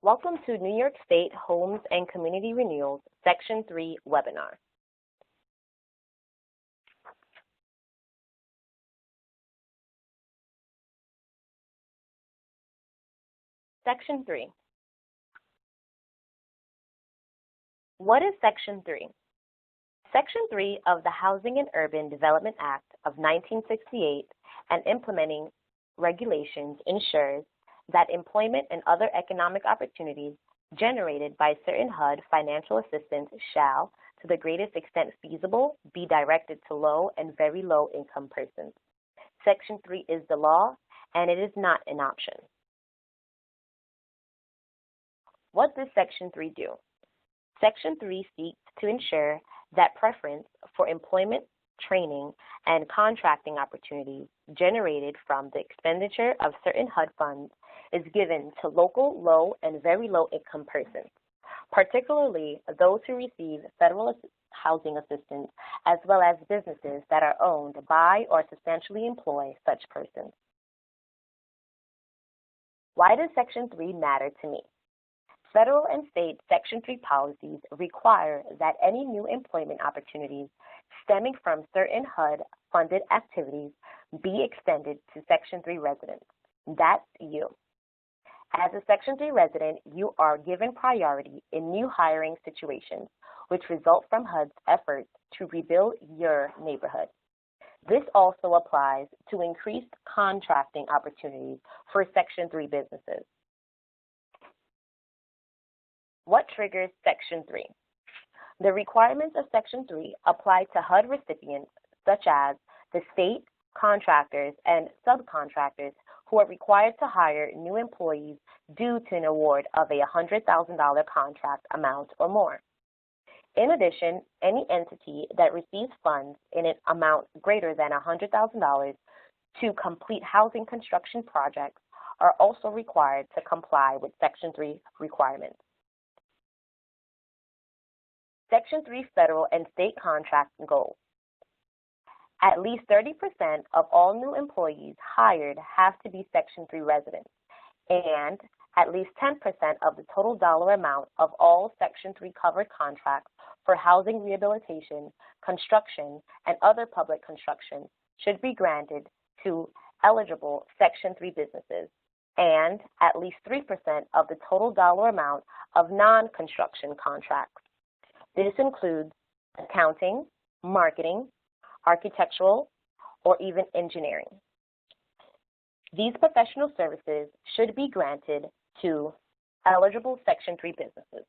Welcome to New York State Homes and Community Renewals Section 3 webinar. Section 3. What is Section 3? Section 3 of the Housing and Urban Development Act of 1968 and implementing regulations ensures that employment and other economic opportunities generated by certain HUD financial assistance shall, to the greatest extent feasible, be directed to low and very low income persons. Section 3 is the law, and it is not an option. What does Section 3 do? Section 3 seeks to ensure that preference for employment, training, and contracting opportunities generated from the expenditure of certain HUD funds is given to local low and very low income persons, particularly those who receive federal housing assistance, as well as businesses that are owned by or substantially employ such persons. Why does Section 3 matter to me? Federal and state Section 3 policies require that any new employment opportunities stemming from certain HUD-funded activities be extended to Section 3 residents. That's you. As a Section 3 resident, you are given priority in new hiring situations, which result from HUD's efforts to rebuild your neighborhood. This also applies to increased contracting opportunities for Section 3 businesses. What triggers Section 3? The requirements of Section 3 apply to HUD recipients such as the state, contractors, and subcontractors who are required to hire new employees due to an award of a $100,000 contract amount or more. In addition, any entity that receives funds in an amount greater than $100,000 to complete housing construction projects are also required to comply with Section 3 requirements. Section 3 federal and state contract goals. At least 30% of all new employees hired have to be Section 3 residents, and at least 10% of the total dollar amount of all Section 3 covered contracts for housing rehabilitation, construction, and other public construction should be granted to eligible Section 3 businesses, and at least 3% of the total dollar amount of non-construction contracts. This includes accounting, marketing, architectural, or even engineering. These professional services should be granted to eligible Section 3 businesses.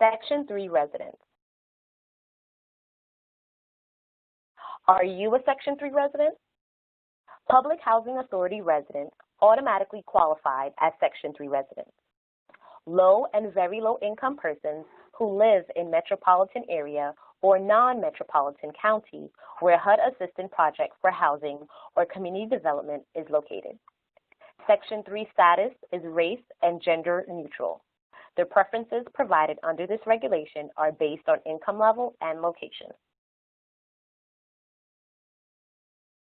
Section 3 residents. Are you a Section 3 resident? Public Housing Authority residents automatically qualified as Section 3 residents. Low and very low income persons who live in metropolitan area or non-metropolitan counties where HUD assistance project for housing or community development is located. Section 3 status is race and gender neutral. The preferences provided under this regulation are based on income level and location.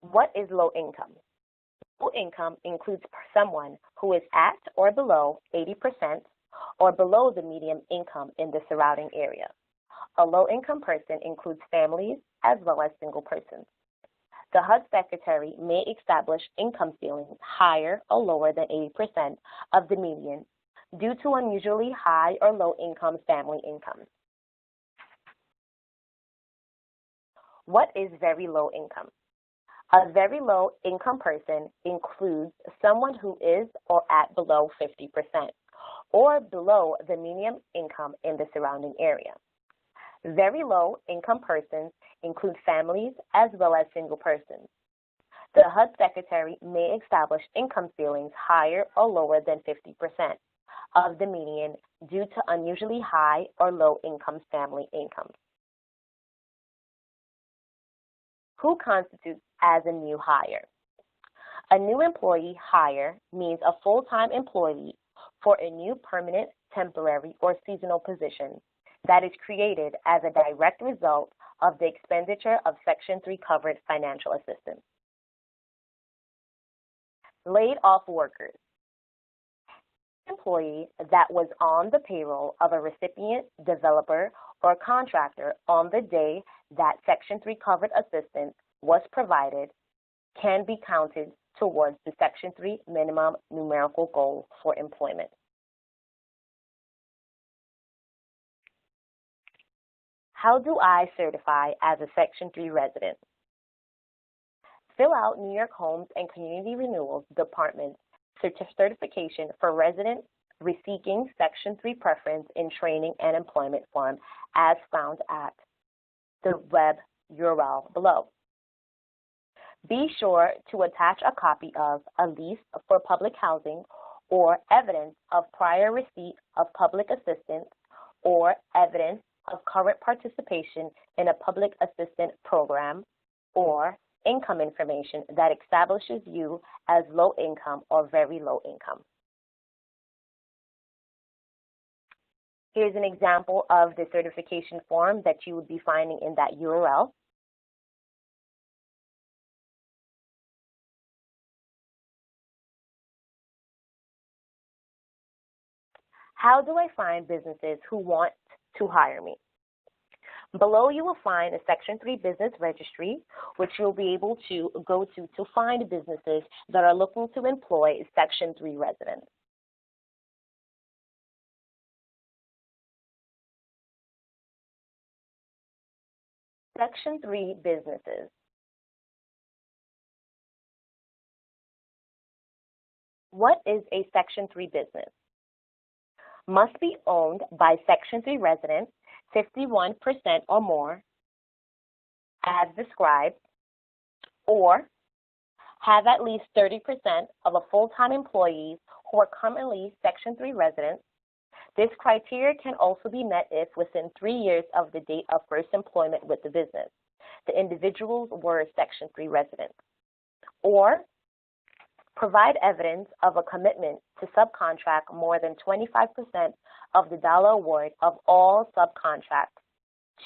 What is low income? Low income includes someone who is at or below 80% or below the median income in the surrounding area. A low-income person includes families as well as single persons. The HUD Secretary may establish income ceilings higher or lower than 80% of the median due to unusually high or low-income family incomes. What is very low income? A very low income person includes someone who is or at below 50% or below the median income in the surrounding area. Very low income persons include families as well as single persons. The HUD Secretary may establish income ceilings higher or lower than 50% of the median due to unusually high or low income family incomes. Who constitutes as a new hire? A new employee hire means a full-time employee for a new permanent, temporary, or seasonal position that is created as a direct result of the expenditure of Section 3 covered financial assistance. Laid off workers. employee that was on the payroll of a recipient, developer, or contractor on the day that Section 3 covered assistance was provided can be counted towards the Section 3 minimum numerical goal for employment. How do I certify as a Section 3 resident? Fill out New York Homes and Community Renewals Department's certification for residents seeking Section 3 preference in training and employment form as found at the web URL below. Be sure to attach a copy of a lease for public housing or evidence of prior receipt of public assistance or evidence of current participation in a public assistance program or income information that establishes you as low income or very low income. Here's an example of the certification form that you would be finding in that URL. How do I find businesses who want to hire me? Below you will find a Section 3 business registry, which you'll be able to go to find businesses that are looking to employ Section 3 residents. Section 3 businesses. What is a Section 3 business? Must be owned by Section 3 residents, 51% or more, as described, or have at least 30% of a full-time employees who are currently Section 3 residents. This criteria can also be met if within 3 years of the date of first employment with the business, the individuals were Section 3 residents, or provide evidence of a commitment to subcontract more than 25% of the dollar award of all subcontracts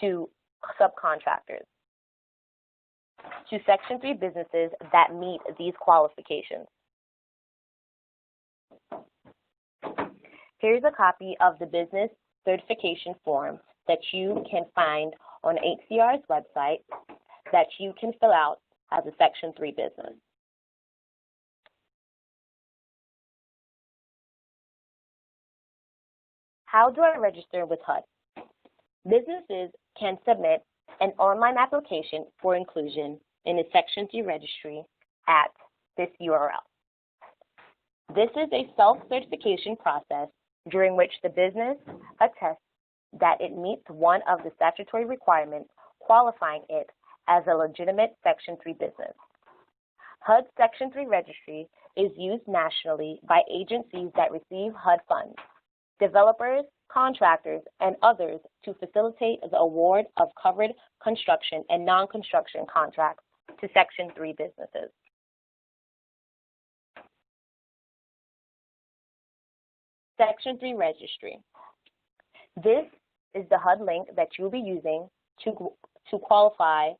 to subcontractors to Section 3 businesses that meet these qualifications. Here's a copy of the business certification form that you can find on HCR's website that you can fill out as a Section 3 business. How do I register with HUD? Businesses can submit an online application for inclusion in the Section 3 registry at this URL. This is a self-certification process during which the business attests that it meets one of the statutory requirements qualifying it as a legitimate Section 3 business. HUD's Section 3 registry is used nationally by agencies that receive HUD funds, developers, contractors, and others to facilitate the award of covered construction and non-construction contracts to Section 3 businesses. Section 3 registry. This is the HUD link that you'll be using to qualify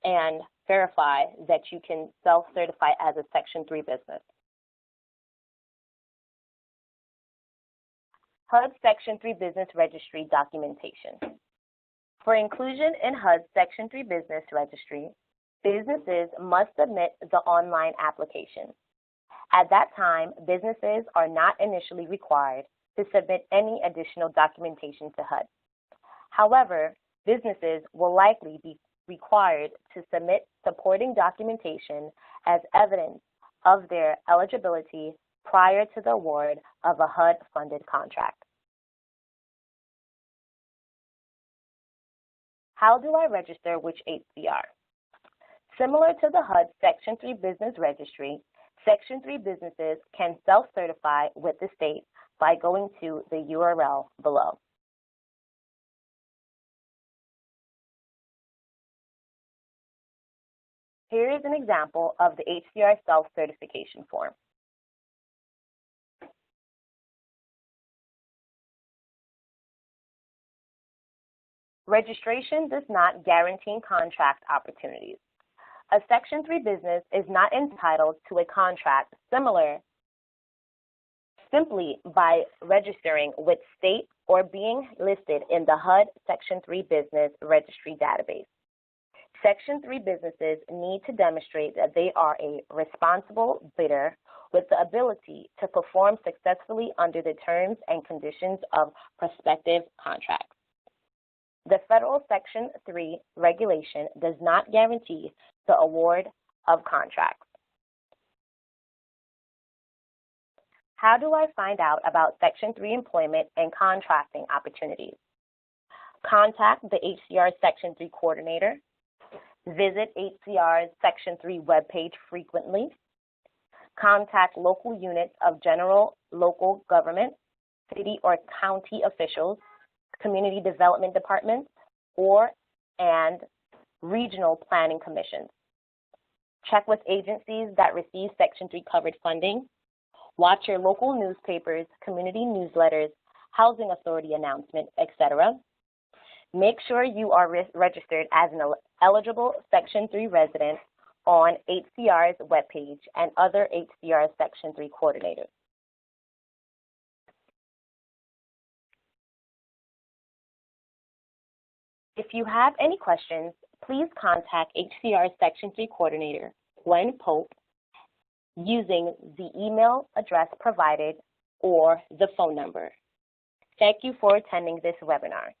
and verify that you can self-certify as a Section 3 business. HUD Section 3 Business Registry documentation. For inclusion in HUD Section 3 Business Registry, businesses must submit the online application. At that time, businesses are not initially required to submit any additional documentation to HUD. However, businesses will likely be required to submit supporting documentation as evidence of their eligibility prior to the award of a HUD-funded contract. How do I register with HCR? Similar to the HUD Section 3 Business Registry, Section 3 businesses can self-certify with the state by going to the URL below. Here is an example of the HCR self-certification form. Registration does not guarantee contract opportunities. A Section 3 business is not entitled to a contract similar simply by registering with state or being listed in the HUD Section 3 Business Registry database. Section 3 businesses need to demonstrate that they are a responsible bidder with the ability to perform successfully under the terms and conditions of prospective contracts. The federal Section 3 regulation does not guarantee the award of contracts. How do I find out about Section 3 employment and contracting opportunities? Contact the HCR Section 3 coordinator. Visit HCR's Section 3 webpage frequently. Contact local units of general local government, city or county officials, community development departments, and regional planning commissions. Check with agencies that receive Section 3 covered funding. Watch your local newspapers, community newsletters, housing authority announcements, etc. Make sure you are registered as an eligible Section 3 resident on HCR's webpage and other HCR Section 3 coordinators. If you have any questions, please contact HCR Section 3 coordinator, Gwen Pope, using the email address provided or the phone number. Thank you for attending this webinar.